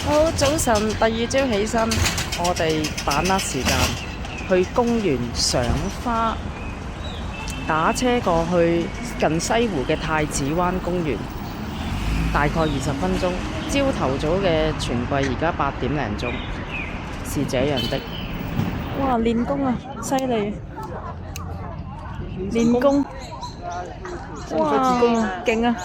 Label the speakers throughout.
Speaker 1: 好，早晨，第二朝起身，我哋把握時間去公園賞花，打車過去近西湖嘅太子灣公園，大概20分鐘。朝頭早嘅全季而家8點零鐘，是這樣的。哇，練功啊，犀利！練功，哇，勁啊！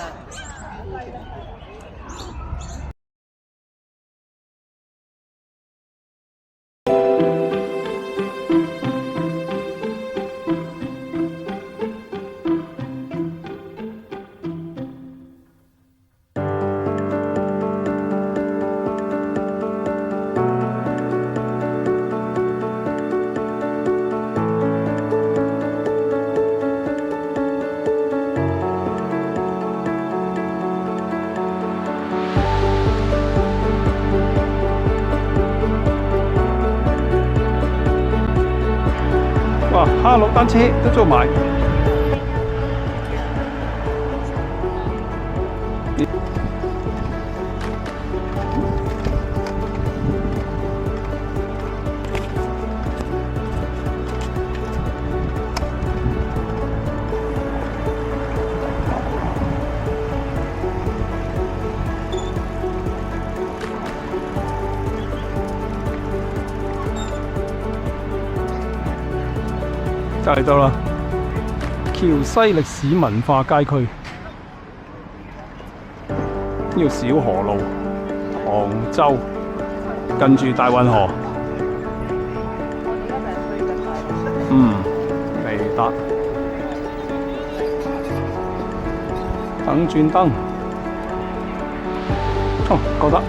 Speaker 2: 哇！哈羅單車都租埋。就嚟到啦，橋西歷史文化街區，呢條小河路，杭州，近住大運河。未得，等轉燈，覺得。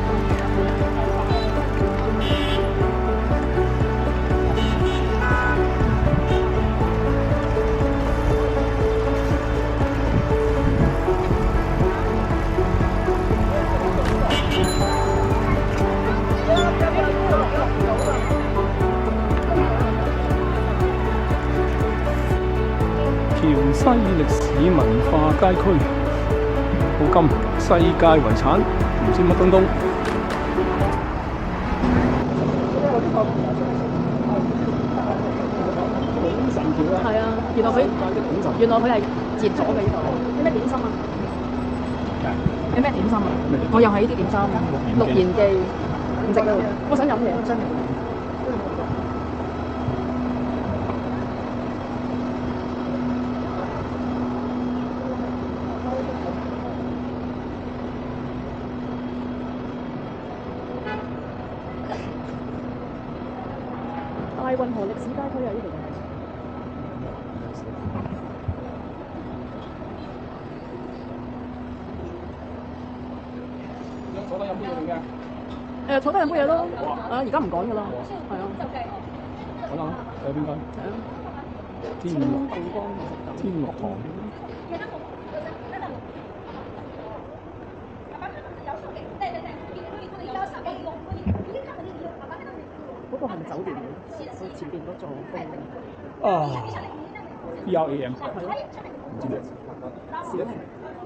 Speaker 2: 橋西歷史文化街區，古今世界遺產，唔知乜東東。
Speaker 3: 係啊，原來佢係截咗嘅呢度。有咩點心啊？有咩點心啊？我又係呢啲點心，六言記，唔食啦。我想飲嘢，真係。大運河歷史街區啊，呢度。
Speaker 2: 坐低飲杯嘢嘅。
Speaker 3: 坐低飲杯嘢咯。而家唔講㗎啦。係啊。
Speaker 2: 好啦，喺邊間？
Speaker 3: 係啊。
Speaker 2: 天樂堂。
Speaker 3: 嗰個係咪酒店嚟？佢前邊嗰座風。
Speaker 2: 啊 BRAM
Speaker 3: 係咯。
Speaker 2: 唔知咩？
Speaker 3: 小平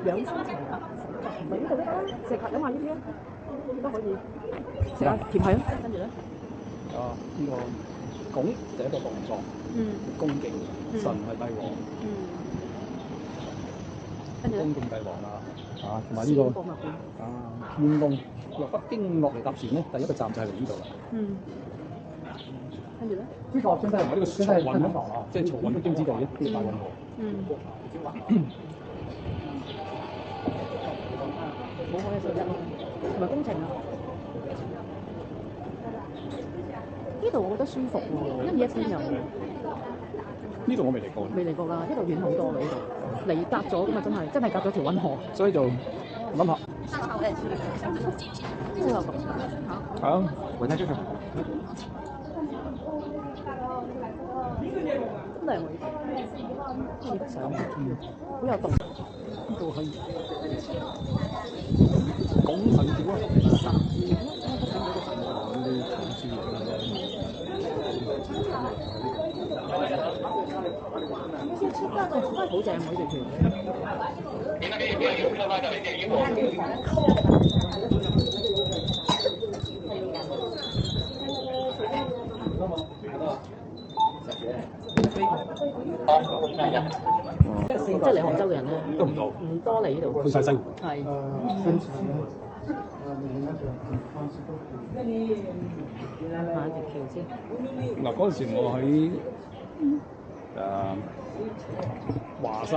Speaker 3: 2千層啊！唔係呢度得啦，食客飲下呢啲啊，都可以食下甜係啊。跟住咧，
Speaker 2: 呢個拱就一個動作，恭敬，神係帝王，
Speaker 3: 跟住
Speaker 2: 恭敬帝王啦，同埋呢個乾隆由北京落嚟搭船咧，第一個站就係嚟呢度啦。
Speaker 3: 跟住咧，
Speaker 2: 呢個真係呢個漕運啊，即係漕運必經之地呢個大運河。
Speaker 3: 冇可嘅11咯，同埋工程啊。呢度我覺得舒服喎，一邊又。
Speaker 2: 呢度我未嚟過。
Speaker 3: 未嚟過㗎，呢度遠好多㗎，呢度離隔咗㗎嘛，真係隔咗條運河。
Speaker 2: 所以就諗下。好，回睇出場。
Speaker 3: 真係會，得上，好有動。
Speaker 2: 呢度係拱神橋啊！
Speaker 3: 好正喎呢條橋。即係嚟杭州嘅人咧，
Speaker 2: 都唔到，
Speaker 3: 唔多嚟呢度。
Speaker 2: 去晒西湖。
Speaker 3: 係。買條橋先。
Speaker 2: 嗱嗰陣時我喺華山，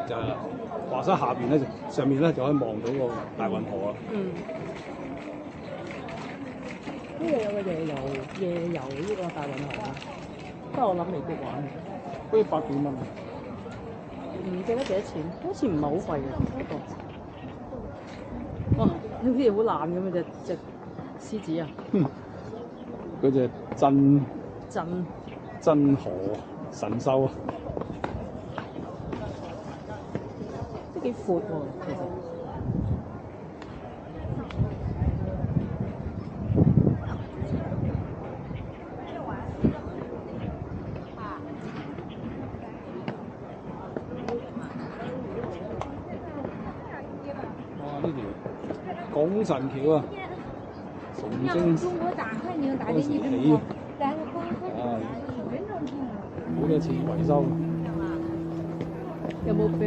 Speaker 2: 就係華山下邊咧，上面咧就可以望到個大運河啊。
Speaker 3: 呢度有個夜遊呢個大運河啊，不過我諗未必玩。
Speaker 2: 好似100幾蚊。
Speaker 3: 唔記得幾多錢，好似唔係好貴嘅不過。哇！呢啲嘢好爛咁嘅隻獅子啊！
Speaker 2: 嗰隻真河神獸啊！
Speaker 3: 都幾闊喎，其實。
Speaker 2: 呢條廣神橋啊，崇禎嗰時起，好多次維修。
Speaker 3: 有冇俾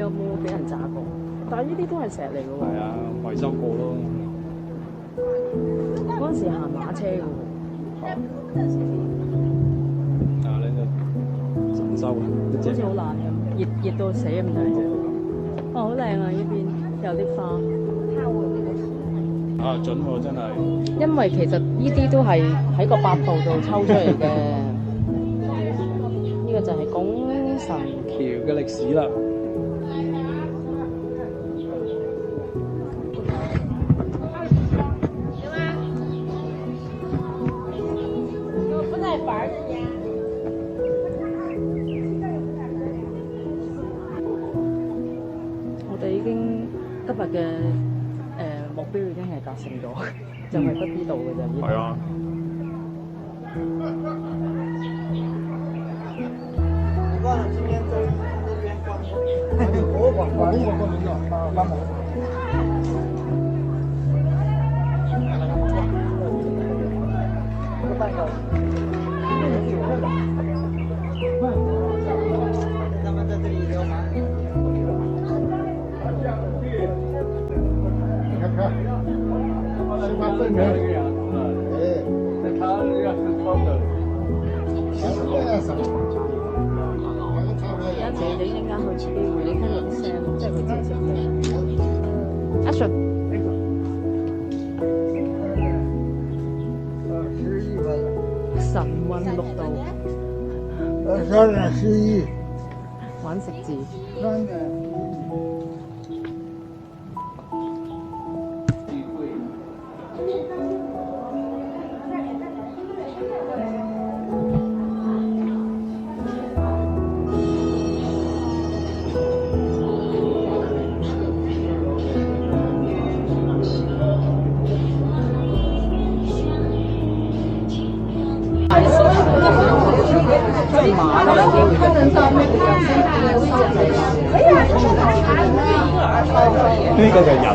Speaker 3: 人炸過？但係呢啲都係石嚟嘅喎。
Speaker 2: 係啊，維修過咯。
Speaker 3: 嗰陣時行馬車嘅喎。
Speaker 2: 啊，你就神修啊，一隻。
Speaker 3: 好似好爛咁，熱到死咁滯啫。哦，好靚啊！呢邊有啲花。
Speaker 2: 啊，準喎，真係。
Speaker 3: 因為其實呢啲都係喺個百度度抽出嚟嘅。呢個就係廣神
Speaker 2: 橋嘅歷史啦。
Speaker 3: 我哋已經今日嘅目標已經係達成咗，就係得呢度嘅啫。
Speaker 2: 係啊。
Speaker 3: 你陣間去機會，你聽到啲聲，即係佢自己識嘅。Action！神運6道。玩食字。
Speaker 2: 呢個就係人啦。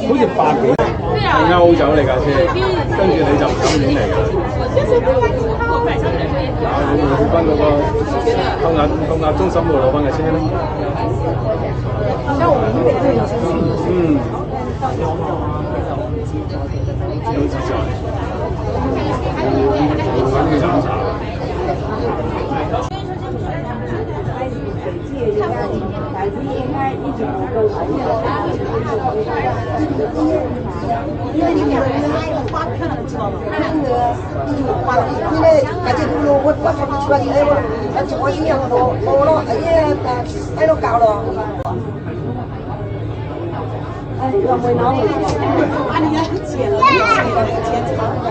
Speaker 2: 好似100幾，你勾走你架車，跟住你就唔敢亂嚟㗎啦。你去翻嗰個扣押中心度攞翻架車啦。好自在。揾佢查查。
Speaker 4: 因为你们花看了知道吗？那个花，因为大家都我出来哎我一样我了哎都搞了。哎，我没拿回去。啊，你要钱了，钱长了。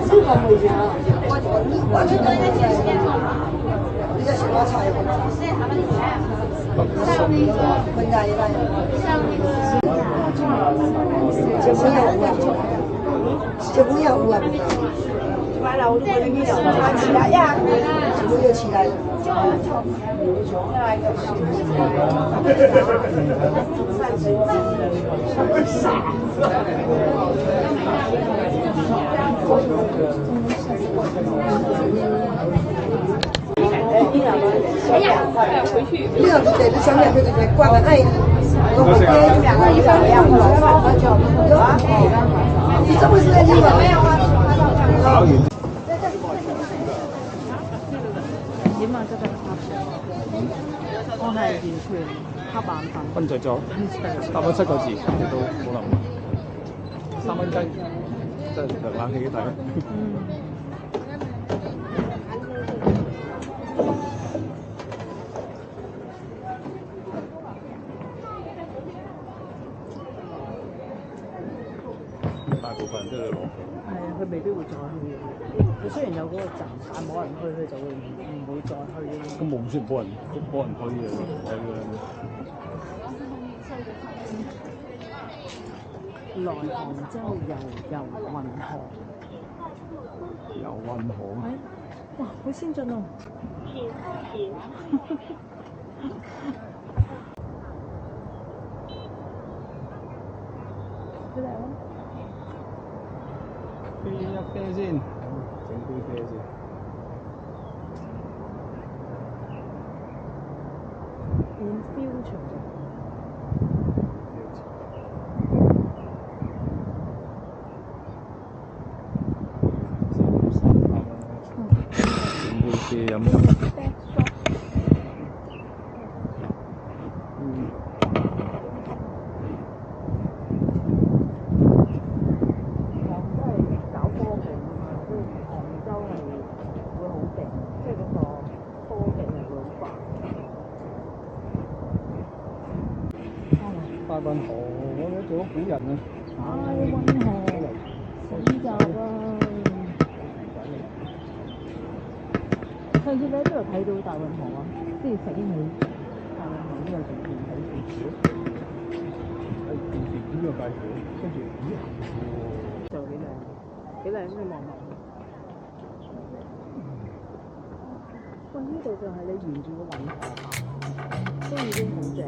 Speaker 4: 这个没钱，我觉得钱长。你在小花菜有冇？問價嘢啦。小朋友有啊，小朋友有啊。起來呀！小朋友起來了。这样子对，这上面对对对，挂个爱，我们给两个一般两个你这么是在地方？
Speaker 1: 點啊？真係我係完全黑眼瞓。
Speaker 2: 瞓着咗，答咗7個字，你都冇諗。3蚊雞，真係涼冷氣睇。大部分人都要攞。
Speaker 1: 係啊，佢未必會再去。佢雖然有嗰個站，但冇人去，佢就會唔會再去咯。
Speaker 2: 咁冇算冇人去嘅，
Speaker 1: 來杭州遊運河。
Speaker 2: 遊運河。
Speaker 1: 哇，好先進啊！
Speaker 2: 啤一啤先，整杯啤先。
Speaker 1: In future。
Speaker 2: 整杯啤飲飲。大運河，我哋做咗古人啊！
Speaker 1: 大運河市集啊！上次你喺邊度睇到大運河啊？即係醒起大運河呢個景點睇電視。
Speaker 2: 喺電視邊個介紹？跟住咦
Speaker 1: 就幾靚，幾靚你望落。喂，呢度就係你沿住個運河行，都已經好正。